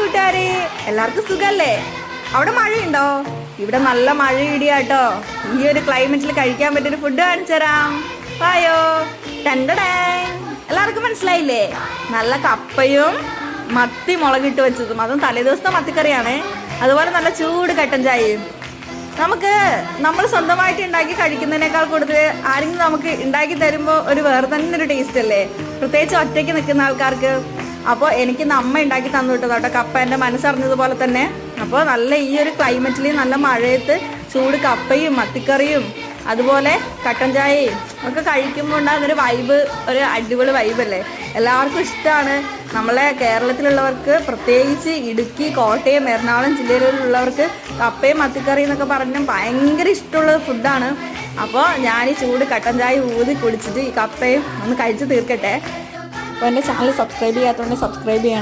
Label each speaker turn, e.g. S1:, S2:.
S1: കൂട്ടുകാരെ, എല്ലാവർക്കും സുഖല്ലേ? അവിടെ മഴയുണ്ടോ? ഇവിടെ നല്ല മഴ ഇടിയാട്ടോ. ഈ ഒരു ക്ലൈമറ്റിൽ കഴിക്കാൻ പറ്റിയൊരു ഫുഡ് കാണിച്ചു തരാം. വായോ. എല്ലാവർക്കും മനസ്സിലായില്ലേ? നല്ല കപ്പയും മത്തി മുളകിട്ട് വെച്ചതും, അതും തലേദിവസത്തെ മത്തിക്കറിയാണേ. അതുപോലെ നല്ല ചൂട് കട്ടൻ ചായയും. നമ്മൾ സ്വന്തമായിട്ട് ഉണ്ടാക്കി കഴിക്കുന്നതിനേക്കാൾ കൂടുതൽ ആരെങ്കിലും നമുക്ക് ഉണ്ടാക്കി തരുമ്പോൾ ഒരു വേറെ തന്നെ ഒരു ടേസ്റ്റ് അല്ലേ, പ്രത്യേകിച്ച് ഒറ്റയ്ക്ക് നിൽക്കുന്ന ആൾക്കാർക്ക്. അപ്പോൾ എനിക്ക് അമ്മ ഉണ്ടാക്കി തന്നു വിട്ടത് കേട്ടോ കപ്പ, എൻ്റെ മനസ്സറിഞ്ഞതുപോലെ തന്നെ. അപ്പോൾ നല്ല ഈ ഒരു ക്ലൈമറ്റിൽ നല്ല മഴയത്ത് ചൂട് കപ്പയും മത്തിക്കറിയും അതുപോലെ കട്ടൻ ചായയും ഒക്കെ കഴിക്കുമ്പോൾ ഉണ്ടാകുന്നൊരു വൈബ്, ഒരു അടിപൊളി വൈബല്ലേ. എല്ലാവർക്കും ഇഷ്ടമാണ്. നമ്മളെ കേരളത്തിലുള്ളവർക്ക്, പ്രത്യേകിച്ച് ഇടുക്കി, കോട്ടയം, എറണാകുളം ജില്ലയിലുള്ളവർക്ക് കപ്പയും മത്തിക്കറിയും എന്നൊക്കെ പറഞ്ഞാൽ ഭയങ്കര ഇഷ്ടമുള്ള ഫുഡാണ്. അപ്പോൾ ഞാൻ ഈ ചൂട് കട്ടൻ ചായ ഊതി കുടിച്ചിട്ട് ഈ കപ്പയും ഒന്ന് കഴിച്ച് തീർക്കട്ടെ. അപ്പോൾ എൻ്റെ ചാനൽ സബ്സ്ക്രൈബ് ചെയ്യാത്തതുകൊണ്ട് സബ്സ്ക്രൈബ് ചെയ്യണം.